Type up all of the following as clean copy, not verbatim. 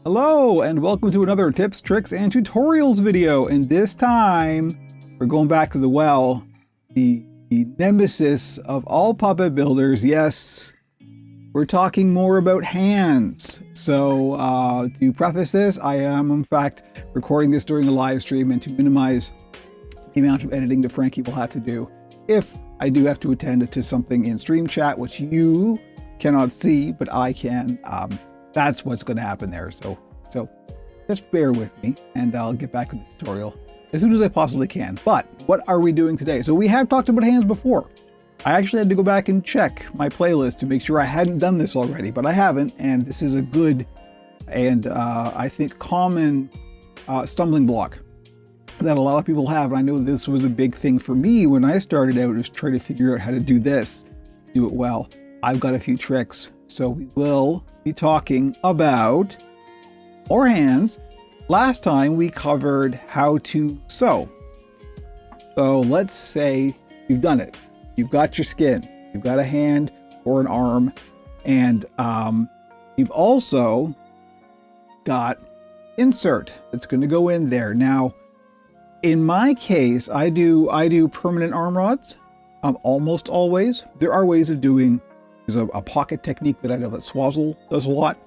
Hello and welcome to another tips, tricks, and tutorials video. And this time we're going back to the well, the nemesis of all puppet builders. Yes, we're talking more about hands. So to preface this, I am in fact recording this during a live stream, and to minimize the amount of editing that Frankie will have to do if I do have to attend to something in stream chat, which you cannot see, but I can. That's what's going to happen there. So just bear with me and I'll get back to the tutorial as soon as I possibly can. But what are we doing today? So we have talked about hands before. I actually had to go back and check my playlist to make sure I hadn't done this already, but I haven't. And this is a good and I think common stumbling block that a lot of people have. And I know this was a big thing for me when I started out, was trying to figure out how to do this, do it well. I've got a few tricks. So we will be talking about more hands. Last time we covered how to sew. So let's say you've done it. You've got your skin. You've got a hand or an arm. And you've also got insert that's going to go in there. Now, in my case, I do permanent arm rods almost always. There are ways of doing. There's a pocket technique that I know that Swazzle does a lot.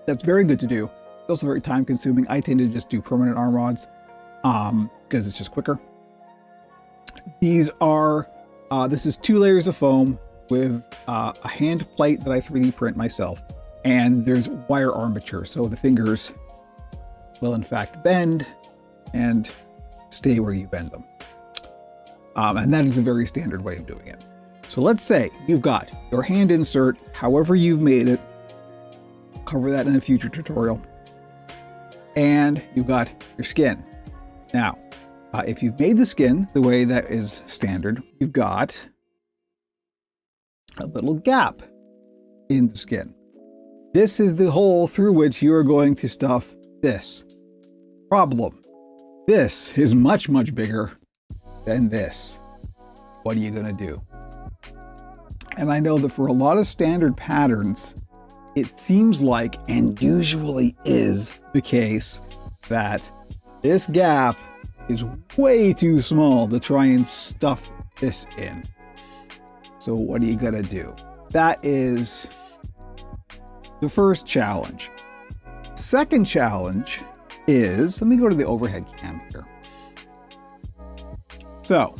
That's very good to do. It's also very time consuming. I tend to just do permanent arm rods because it's just quicker. These are, this is 2 layers of foam with a hand plate that I 3D print myself. And there's wire armature. So the fingers will in fact bend and stay where you bend them. And that is a very standard way of doing it. So let's say you've got your hand insert, however you've made it. I'll cover that in a future tutorial. And you've got your skin. Now, if you've made the skin the way that is standard, you've got a little gap in the skin. This is the hole through which you are going to stuff this. Problem. This is much, much bigger than this. What are you going to do? And I know that for a lot of standard patterns, it seems like, and usually is the case, that this gap is way too small to try and stuff this in. So what are you gonna do? That is the first challenge. Second challenge is, let me go to the overhead cam here. So,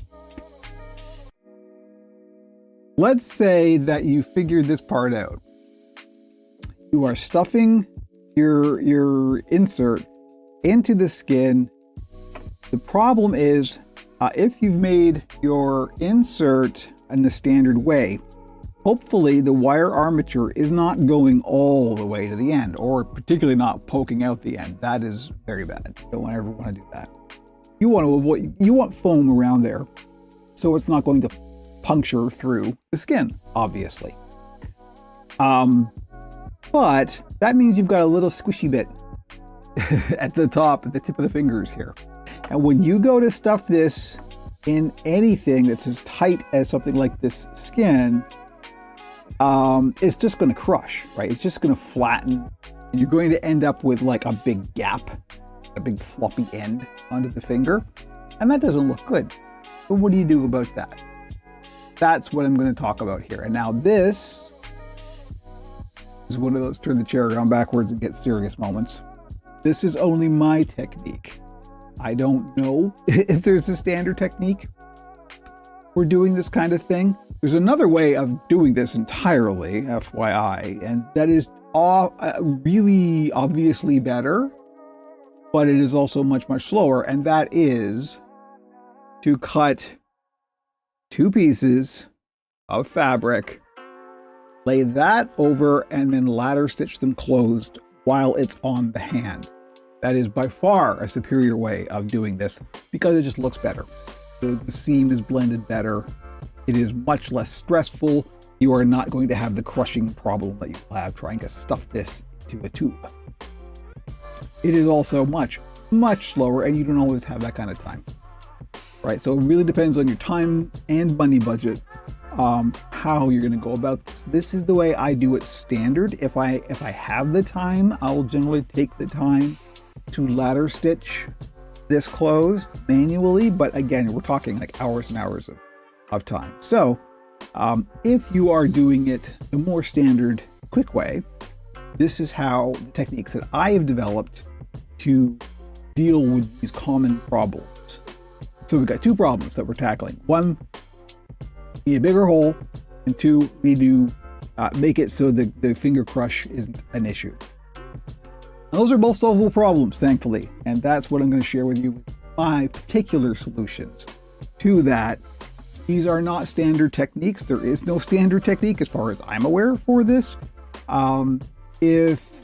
let's say that you figured this part out. You are stuffing your insert into the skin. The problem is, if you've made your insert in the standard way, hopefully the wire armature is not going all the way to the end, or particularly not poking out the end. That is very bad. You don't ever want to do that. You want to avoid, you want foam around there, so it's not going to puncture through the skin, obviously. But that means you've got a little squishy bit at the top, at the tip of the fingers here. And when you go to stuff this in anything that's as tight as something like this skin, it's just going to crush, right? It's just going to flatten, and you're going to end up with like a big gap, a big floppy end onto the finger. And that doesn't look good. So what do you do about that? That's what I'm going to talk about here. And now this is one of those turn the chair around backwards and get serious moments. This is only my technique. I don't know if there's a standard technique for doing this kind of thing. There's another way of doing this entirely, FYI, and that is really obviously better, but it is also much, much slower. And that is to cut 2 pieces of fabric, lay that over, and then ladder stitch them closed while it's on the hand. That is by far a superior way of doing this because it just looks better. The seam is blended better. It is much less stressful. You are not going to have the crushing problem that you have trying to stuff this into a tube. It is also much, much slower, and you don't always have that kind of time. Right, so it really depends on your time and money budget how you're going to go about this. This is the way I do it standard. If I have the time, I'll generally take the time to ladder stitch this closed manually. But again, we're talking like hours and hours of time. So if you are doing it the more standard, quick way, this is how the techniques that I have developed to deal with these common problems. So we've got two problems that we're tackling. One, we need a bigger hole, and two, we need to make it so the finger crush isn't an issue. And those are both solvable problems, thankfully, and that's what I'm going to share with you, my particular solutions to that. These are not standard techniques. There is no standard technique as far as I'm aware for this.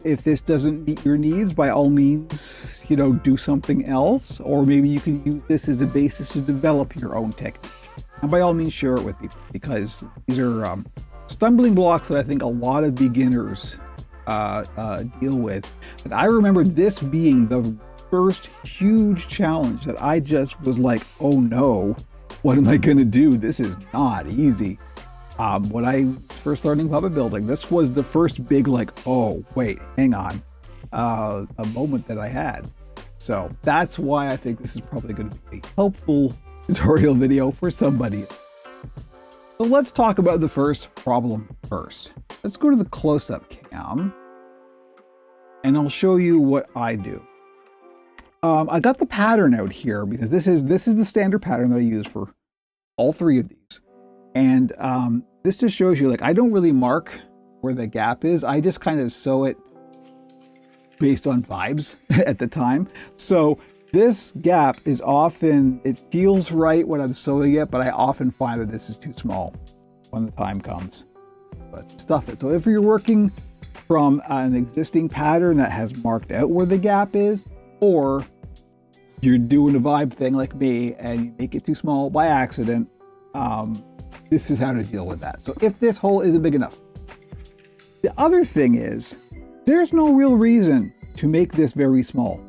If this doesn't meet your needs, by all means, do something else, or maybe you can use this as a basis to develop your own technique. And by all means, share it with people, because these are stumbling blocks that I think a lot of beginners deal with. And I remember this being the first huge challenge that I just was like, oh no, what am I going to do? This is not easy. When I was first learning puppet building, this was the first big like, oh, wait, hang on, a moment that I had. So that's why I think this is probably going to be a helpful tutorial video for somebody. So let's talk about the first problem first. Let's go to the close-up cam, and I'll show you what I do. I got the pattern out here because this is the standard pattern that I use for all three of these. And this just shows you, like, I don't really mark where the gap is. I just kind of sew it based on vibes at the time. So this gap is often, it feels right when I'm sewing it, but I often find that this is too small when the time comes. But stuff it. So if you're working from an existing pattern that has marked out where the gap is, or you're doing a vibe thing like me and you make it too small by accident, this is how to deal with that. So if this hole isn't big enough. The other thing is, there's no real reason to make this very small.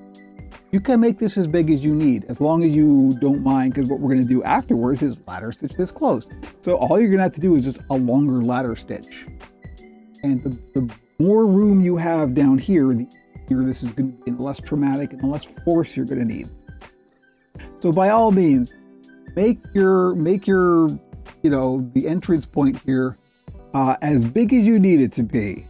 You can make this as big as you need, as long as you don't mind, because what we're going to do afterwards is ladder stitch this closed. So all you're going to have to do is just a longer ladder stitch. And the more room you have down here, the easier this is going to be, and the less traumatic and the less force you're going to need. So by all means, make your the entrance point here as big as you need it to be.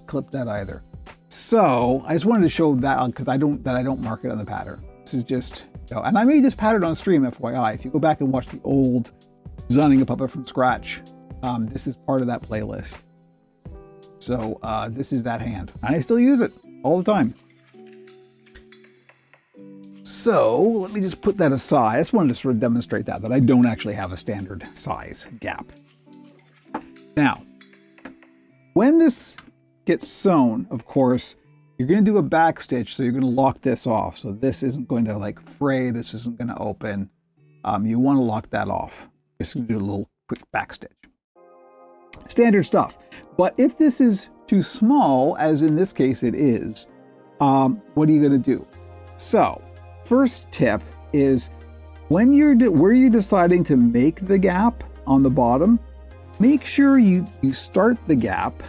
Clip that either. So I just wanted to show that because I don't mark it on the pattern. This is just, and I made this pattern on stream, FYI. If you go back and watch the old designing a puppet from scratch, this is part of that playlist. So this is that hand, and I still use it all the time. So let me just put that aside. I just wanted to sort of demonstrate that I don't actually have a standard size gap. Now, when this gets sewn, of course, you're going to do a back stitch. So you're going to lock this off. So this isn't going to like fray. This isn't going to open. You want to lock that off. Just going to do a little quick back stitch. Standard stuff. But if this is too small, as in this case it is, what are you going to do? So first tip is where you're deciding to make the gap on the bottom, make sure you start the gap.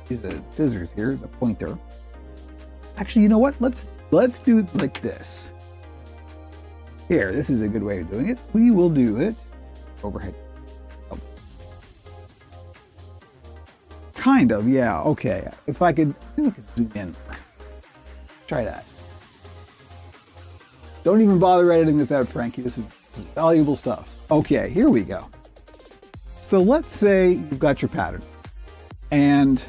Use a scissors here, a pointer. Actually, you know what? Let's do it like this. Here, this is a good way of doing it. We will do it overhead. Oh. Kind of, yeah. Okay. If I could zoom in. Try that. Don't even bother editing this out, Frankie. This is valuable stuff. Okay, here we go. So let's say you've got your pattern, and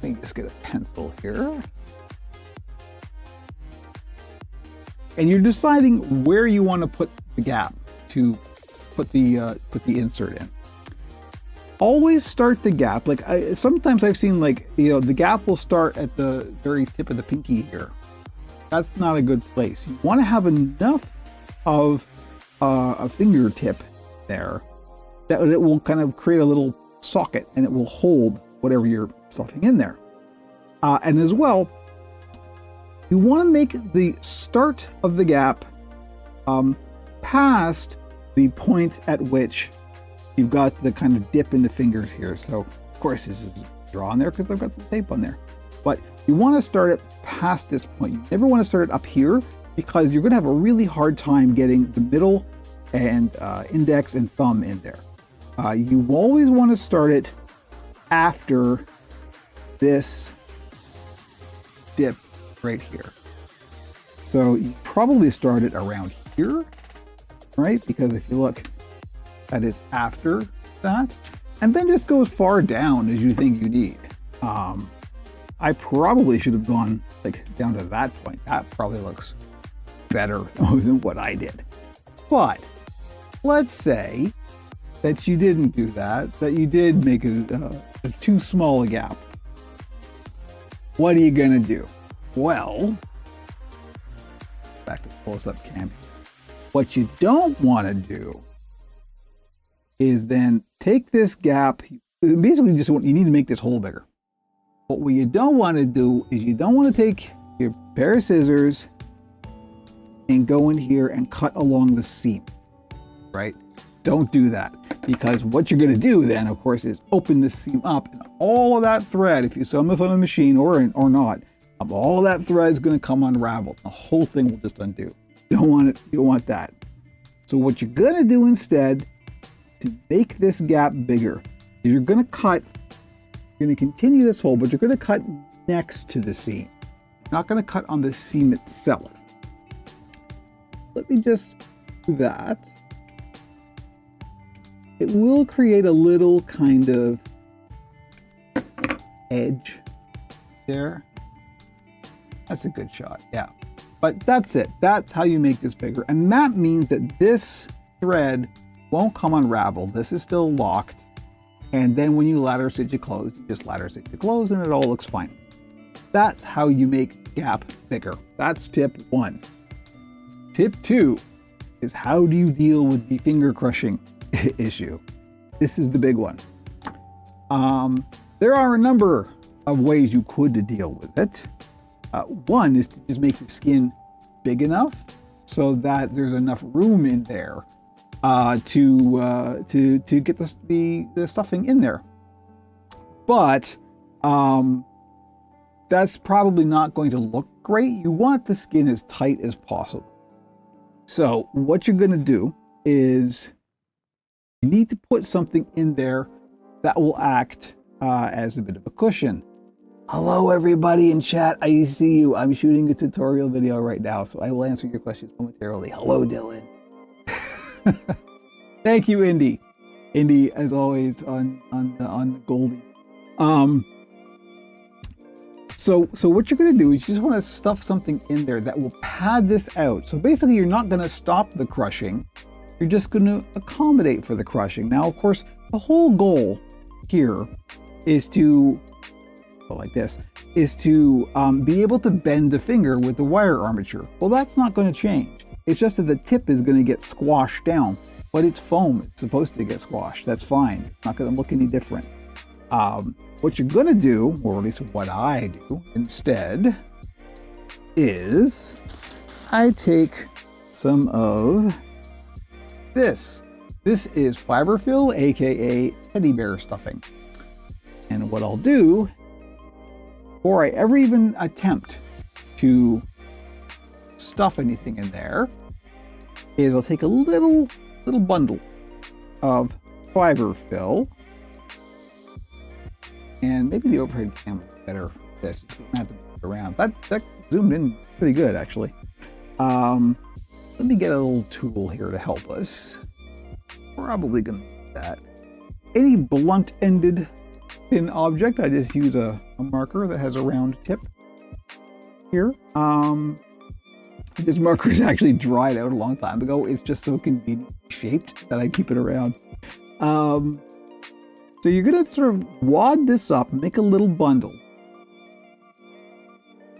let me just get a pencil here. And you're deciding where you want to put the gap to put the insert in. Always start the gap. Like sometimes I've seen the gap will start at the very tip of the pinky here. That's not a good place. You want to have enough of a fingertip there that it will kind of create a little socket and it will hold whatever you're stuffing in there. And as well, you want to make the start of the gap past the point at which you've got the kind of dip in the fingers here. So of course this is drawn there because I've got some tape on there. But you want to start it past this point. You never want to start it up here because you're going to have a really hard time getting the middle and index and thumb in there. You always want to start it after this dip right here. So you probably start it around here, right? Because if you look, that is after that. And then just go as far down as you think you need. I probably should have gone like down to that point. That probably looks better than what I did. But let's say that you didn't do that, that you did make a too small a gap. What are you gonna do? Well, back to close-up cam. What you don't want to do is then take this gap. Basically, you need to make this hole bigger. But what you don't want to do is you don't want to take your pair of scissors and go in here and cut along the seam, right? Don't do that, because what you're going to do then, of course, is open this seam up, and all of that thread, if you sew this on a machine or not, all of that thread is going to come unraveled. The whole thing will just undo. You don't want it. You don't want that. So what you're going to do instead to make this gap bigger is you're going to cut. You're going to continue this hole, but you're going to cut next to the seam. You're not going to cut on the seam itself. Let me just do that. It will create a little kind of edge there. That's a good shot, yeah. But that's it. That's how you make this bigger. And that means that this thread won't come unraveled. This is still locked. And then when you ladder stitch it closed, you just ladder stitch it closed and it all looks fine. That's how you make gap bigger. That's tip 1. Tip 2 is how do you deal with the finger crushing issue? This is the big one. There are a number of ways you could deal with it. One is to just make the skin big enough so that there's enough room in there to get the stuffing in there. But that's probably not going to look great. You want the skin as tight as possible. So what you're going to do is you need to put something in there that will act as a bit of a cushion. Hello, everybody in chat. I see you. I'm shooting a tutorial video right now, so I will answer your questions momentarily. Hello, Dylan. Thank you, Indy. Indy, as always, on the Goldie. So what you're going to do is you just want to stuff something in there that will pad this out. So basically, you're not going to stop the crushing. You're just going to accommodate for the crushing. Now, of course, the whole goal here is to like this, is to be able to bend the finger with the wire armature. Well, that's not going to change. It's just that the tip is going to get squashed down, but it's foam. It's supposed to get squashed. That's fine. It's not going to look any different. What you're going to do, or at least what I do instead, is I take some of this. This is fiberfill, aka teddy bear stuffing. And what I'll do, before I ever even attempt to stuff anything in there, is I'll take a little bundle of fiberfill, and maybe the overhead camera is better for this. You don't have to move it around. That zoomed in pretty good, actually. Let me get a little tool here to help us. Probably gonna do that. Any blunt-ended thin object, I just use a marker that has a round tip here. This marker is actually dried out a long time ago. It's just so conveniently shaped that I keep it around. So you're gonna sort of wad this up, make a little bundle.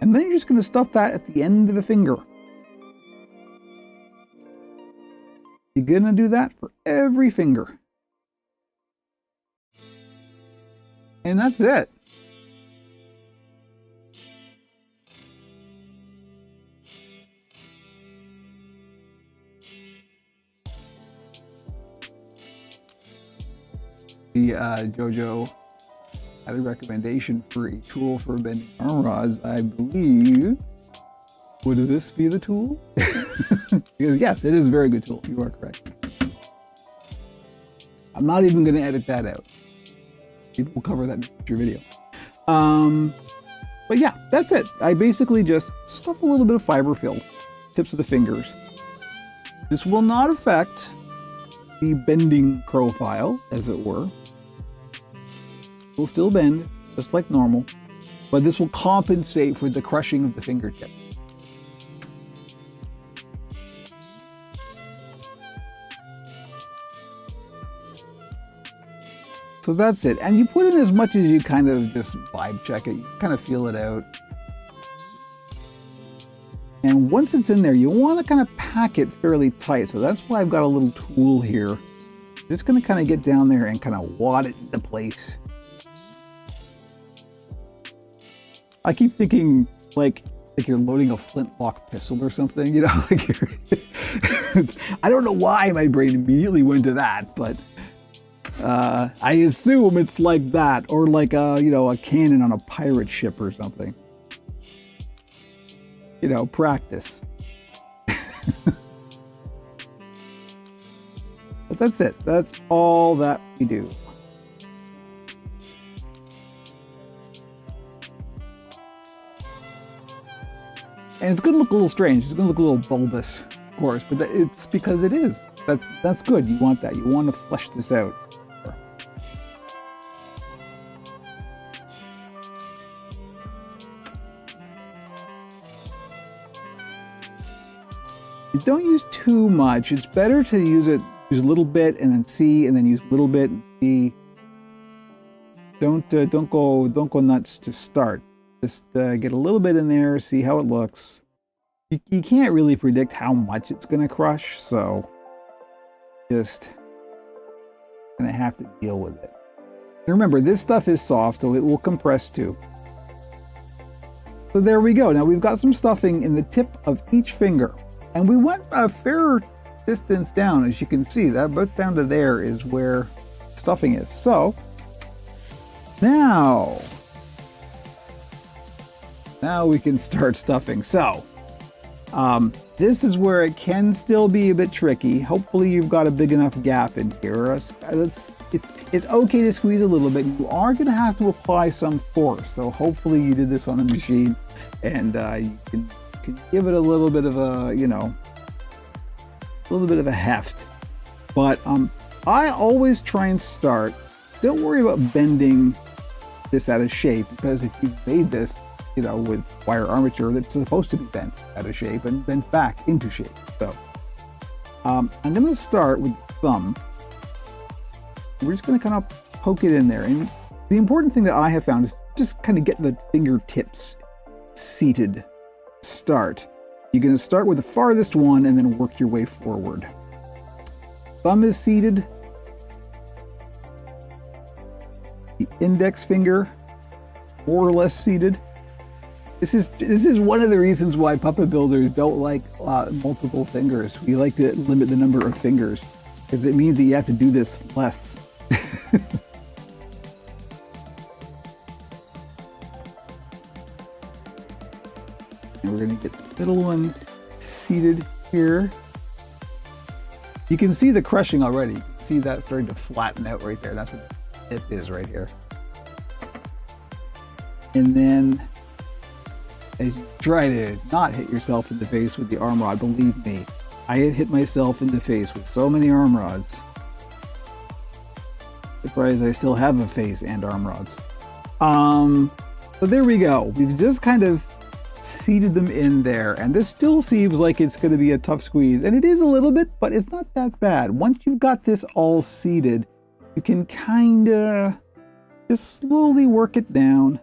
And then you're just gonna stuff that at the end of the finger. You're gonna do that for every finger. And that's it. see Jojo had a recommendation for a tool for bending arm rods. I believe, would this be the tool? Because yes, it is a very good tool. You are correct. I'm not even going to edit that out. We'll cover that in a future video. But yeah, that's it. I basically just stuff a little bit of fiber fill, tips of the fingers. This will not affect the bending profile, as it were. It will still bend, just like normal, but this will compensate for the crushing of the fingertip. So that's it. And you put in as much as you kind of just vibe check it. You kind of feel it out. And once it's in there, you want to kind of pack it fairly tight. So that's why I've got a little tool here. Just going to kind of get down there and kind of wad it into place. I keep thinking like you're loading a flintlock pistol or something, you know? Like I don't know why my brain immediately went to that, but I assume it's like that, or like a, you know, a cannon on a pirate ship or something. You know, practice. But that's it. That's all that we do. And it's going to look a little strange. It's going to look a little bulbous, of course, but it's because it is. That's good. You want that. You want to flesh this out. Don't use too much. It's better to use a little bit and then see, and then use a little bit and see. Don't go nuts to start. Just get a little bit in there, see how it looks. You can't really predict how much it's going to crush, so just gonna have to deal with it. And remember, this stuff is soft, so it will compress too. So there we go. Now we've got some stuffing in the tip of each finger. And we went a fair distance down, as you can see. That about down to there is where stuffing is. So now we can start stuffing. So this is where it can still be a bit tricky. Hopefully you've got a big enough gap in here. It's okay to squeeze a little bit. You are going to have to apply some force. So hopefully you did this on a machine, and you can give it a little bit of a, you know, a little bit of a heft. But I always try and start. Don't worry about bending this out of shape, because if you've made this, you know, with wire armature, that's supposed to be bent out of shape and bent back into shape. So I'm going to start with the thumb. We're just going to kind of poke it in there. And the important thing that I have found is just kind of get the fingertips seated. Start. You're going to start with the farthest one and then work your way forward. Thumb is seated. The index finger more or less seated. This is one of the reasons why puppet builders don't like multiple fingers. We like to limit the number of fingers, because it means that you have to do this less. And we're going to get the middle one seated here. You can see the crushing already. You can see that starting to flatten out right there. That's what the tip is right here. And then as you try to not hit yourself in the face with the arm rod, believe me, I hit myself in the face with so many arm rods. Surprised I still have a face and arm rods. So there we go. We've just kind of seated them in there, and this still seems like it's going to be a tough squeeze, and it is a little bit, but it's not that bad. Once you've got this all seated, you can kind of just slowly work it down.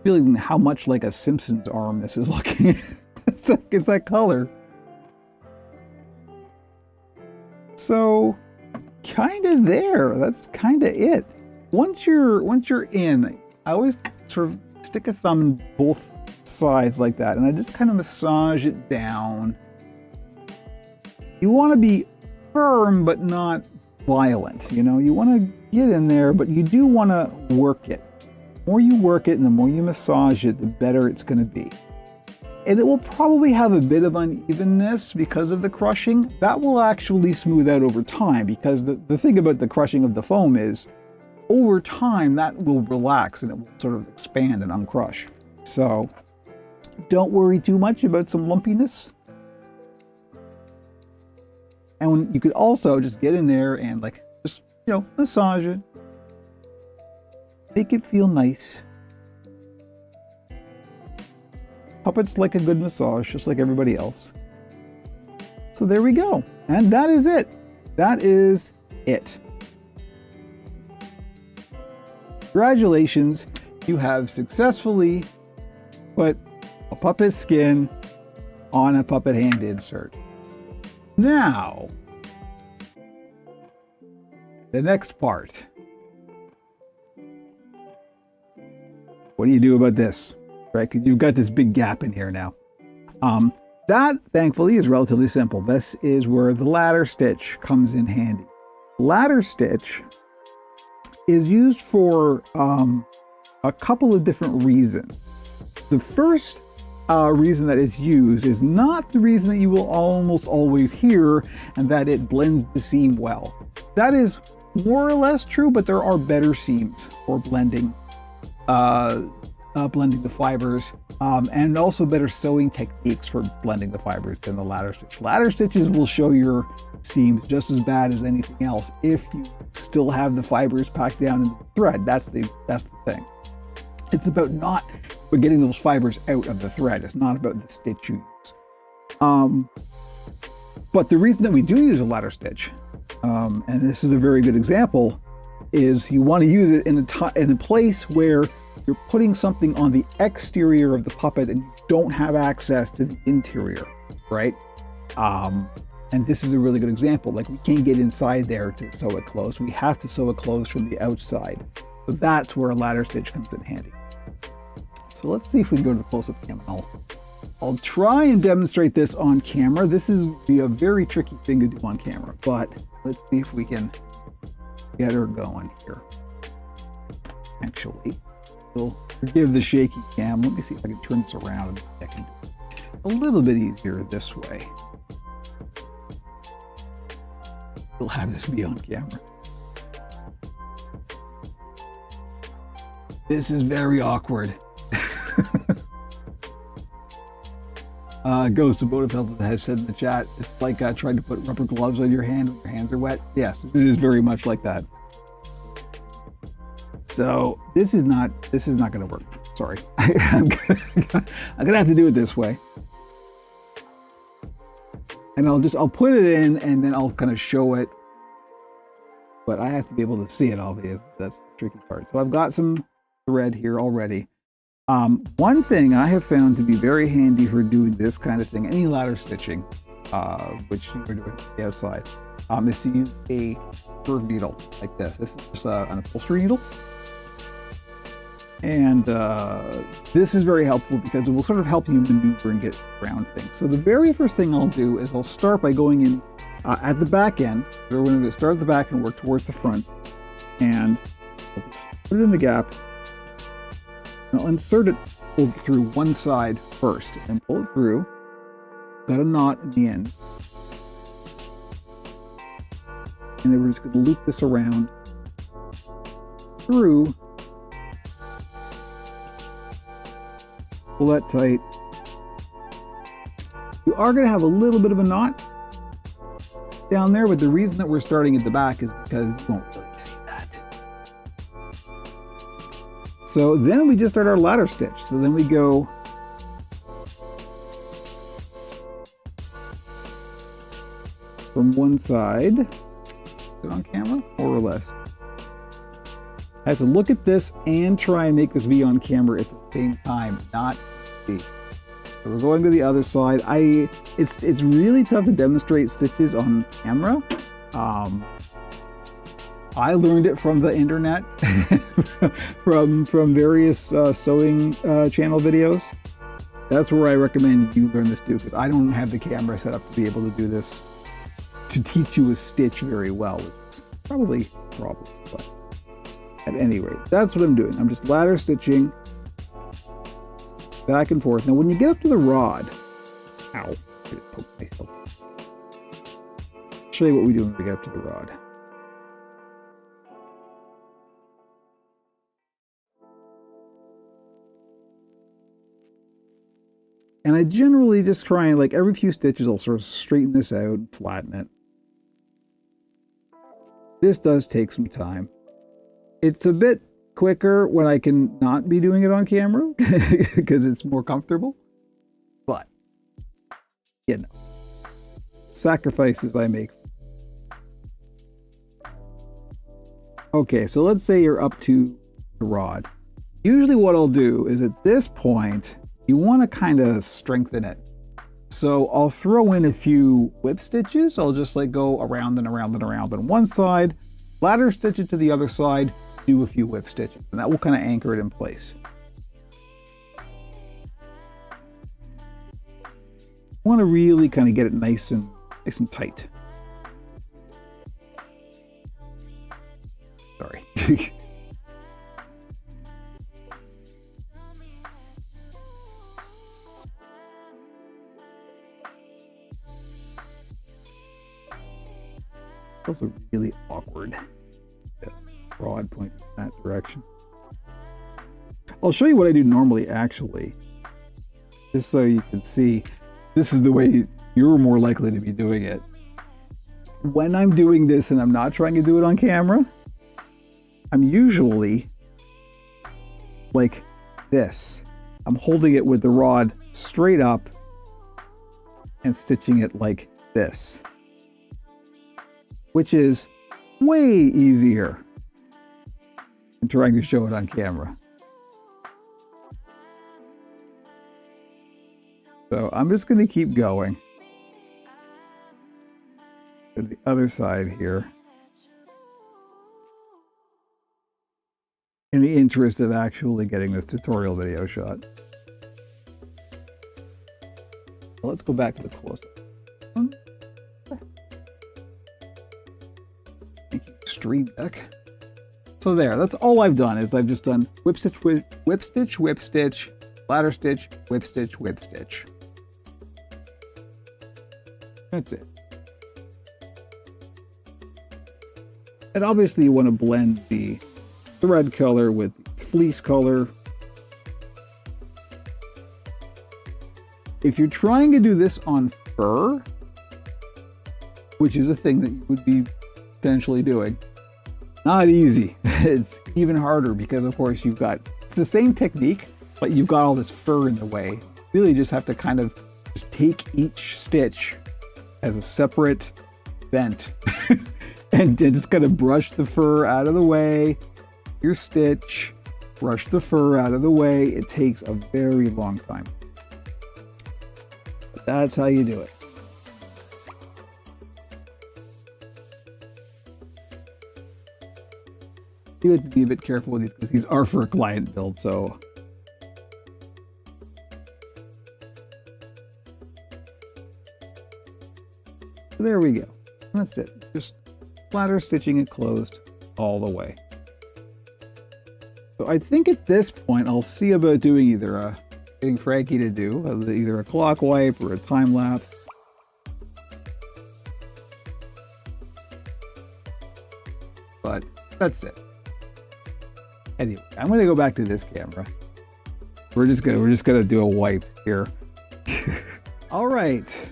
Feeling how much like a Simpsons arm this is looking. It's that color. So kind of there. That's kind of it. Once you're in, I always sort of stick a thumb in both sides like that, and I just kind of massage it down. You want to be firm but not violent. You know, you want to get in there, but you do want to work it. The more you work it and the more you massage it, the better it's going to be. And it will probably have a bit of unevenness because of the crushing. That will actually smooth out over time, because the thing about the crushing of the foam is over time that will relax and it will sort of expand and uncrush. So don't worry too much about some lumpiness. And you could also just get in there and just, massage it. Make it feel nice. Puppets like a good massage, just like everybody else. So there we go. And that is it. That is it. Congratulations, you have successfully put a puppet skin on a puppet hand insert. Now, the next part. What do you do about this? Right? Because you've got this big gap in here now. That, thankfully, is relatively simple. This is where the ladder stitch comes in handy. Ladder stitch is used for a couple of different reasons. The first reason that it's used is not the reason that you will almost always hear, and that it blends the seam well. That is more or less true, but there are better seams for blending the fibers, and also better sewing techniques for blending the fibers than the ladder stitch. Ladder stitches will show your seams just as bad as anything else if you still have the fibers packed down in the thread. That's the thing. It's about not getting those fibers out of the thread. It's not about the stitch you use. But the reason that we do use a ladder stitch, and this is a very good example, is you want to use it in a place where you're putting something on the exterior of the puppet and you don't have access to the interior, right? And this is a really good example. Like, we can't get inside there to sew it closed. We have to sew it closed from the outside. So that's where a ladder stitch comes in handy. So let's see if we can go to the close-up cam. I'll try and demonstrate this on camera. This is be a very tricky thing to do on camera, but let's see if we can get her going here. Actually, we'll forgive the shaky cam. Let me see if I can turn this around. I can do it a little bit easier this way. We'll have this be on camera. This is very awkward. Ghost of Bodefeld has said in the chat, it's like trying to put rubber gloves on your hand when your hands are wet. Yes, it is very much like that. So this is not going to work. Sorry, I'm gonna have to do it this way. And I'll put it in and then I'll kind of show it, but I have to be able to see it obviously. That's the tricky part. So I've got some thread here already. One thing I have found to be very handy for doing this kind of thing, any ladder stitching, which we're doing on the outside, is to use a curved needle like this. This is just an upholstery needle. And this is very helpful because it will sort of help you maneuver and get around things. So the very first thing I'll do is I'll start by going in at the back end. So we're going to start at the back and work towards the front. And I'll just put it in the gap. I'll insert it over through one side first and pull it through. Got a knot in the end. And then we're just going to loop this around through. Pull that tight. You are going to have a little bit of a knot down there, but the reason that we're starting at the back is because you won't really see that. So then we just start our ladder stitch. So then we go from one side. Is it on camera? More or less. I have to look at this and try and make this be on camera at the same time, not be. So we're going to the other side. It's really tough to demonstrate stitches on camera. I learned it from the internet, from various sewing channel videos. That's where I recommend you learn this too, because I don't have the camera set up to be able to do this, to teach you a stitch very well, which is Probably, but at any rate, that's what I'm doing. I'm just ladder stitching back and forth. Now, when you get up to the rod, ow, I poked myself. I'll show you what we do when we get up to the rod. And I generally just try and, like, every few stitches, I'll sort of straighten this out and flatten it. This does take some time. It's a bit quicker when I can not be doing it on camera because it's more comfortable. But, you know, sacrifices I make. Okay, so let's say you're up to the rod. Usually what I'll do is at this point, you want to kind of strengthen it. So I'll throw in a few whip stitches. I'll just like go around and around and around on one side, ladder stitch it to the other side, do a few whip stitches, and that will kind of anchor it in place. I want to really kind of get it nice and tight. Sorry. Also really awkward. The rod pointing in that direction. I'll show you what I do normally, actually, just so you can see. This is the way you're more likely to be doing it. When I'm doing this and I'm not trying to do it on camera, I'm usually like this. I'm holding it with the rod straight up and stitching it like this, which is way easier than trying to show it on camera. So I'm just going to keep going to the other side here in the interest of actually getting this tutorial video shot. Let's go back to the close-up. Thank you, Stream Deck. So there, that's all I've done is I've just done whip stitch, whip stitch, whip stitch, ladder stitch, whip stitch, whip stitch. That's it. And obviously you want to blend the thread color with the fleece color. If you're trying to do this on fur, which is a thing that you would be potentially doing, not easy. It's even harder because, of course, it's the same technique, but you've got all this fur in the way. You really just have to kind of just take each stitch as a separate bent and just kind of brush the fur out of the way. Your stitch, brush the fur out of the way. It takes a very long time. But that's how you do it. You have to be a bit careful with these because these are for a client build, so. There we go. That's it. Just ladder stitching it closed all the way. So I think at this point I'll see about doing either getting Frankie to do either a clock wipe or a time lapse. But that's it. Anyway, I'm going to go back to this camera. We're just gonna do a wipe here. All right.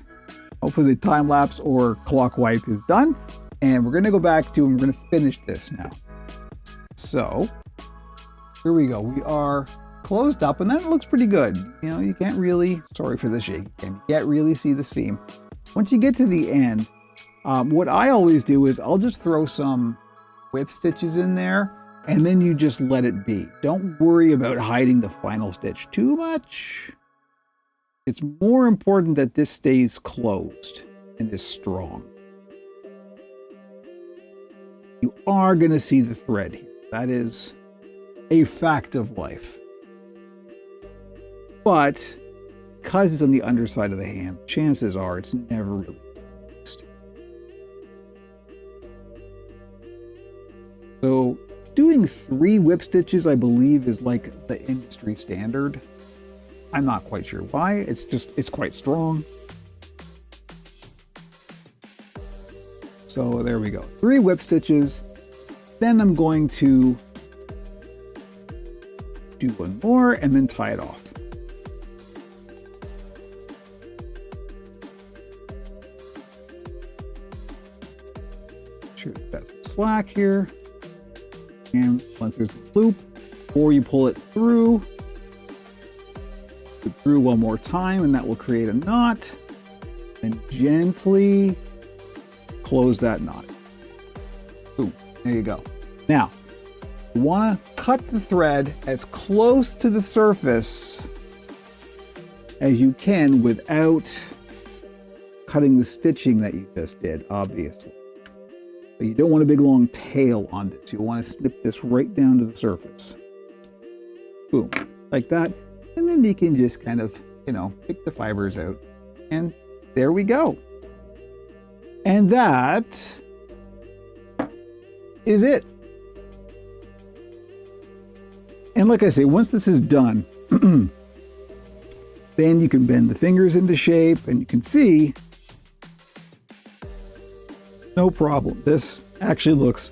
Hopefully the time lapse or clock wipe is done, and we're going to go back to and we're going to finish this now. So here we go. We are closed up, and that looks pretty good. You know, you can't really. Sorry for the shake. You can't really see the seam. Once you get to the end, what I always do is I'll just throw some whip stitches in there. And then you just let it be. Don't worry about hiding the final stitch too much. It's more important that this stays closed and is strong. You are going to see the thread here. That is a fact of life. But because it's on the underside of the hand, chances are it's never really fixed. So doing 3 whip stitches, I believe, is like the industry standard. I'm not quite sure why. It's quite strong. So there we go. 3 whip stitches. Then I'm going to do 1 more and then tie it off. Sure, that's some slack here. And once there's a loop, or you pull it through, put it through 1 more time, and that will create a knot. And gently close that knot. Boom, there you go. Now, you want to cut the thread as close to the surface as you can without cutting the stitching that you just did, obviously. But you don't want a big long tail on this. You want to snip this right down to the surface. Boom, like that. And then you can just kind of, pick the fibers out. And there we go. And that is it. And like I say, once this is done, then you can bend the fingers into shape and you can see, no problem. This actually looks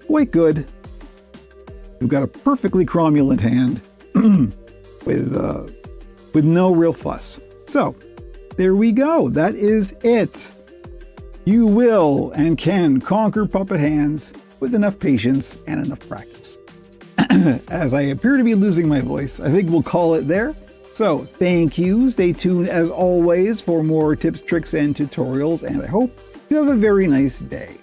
quite good. You've got a perfectly cromulent hand with no real fuss. So there we go. That is it. You will and can conquer puppet hands with enough patience and enough practice. As I appear to be losing my voice, I think we'll call it there. So thank you. Stay tuned as always for more tips, tricks, and tutorials, and I hope you have a very nice day.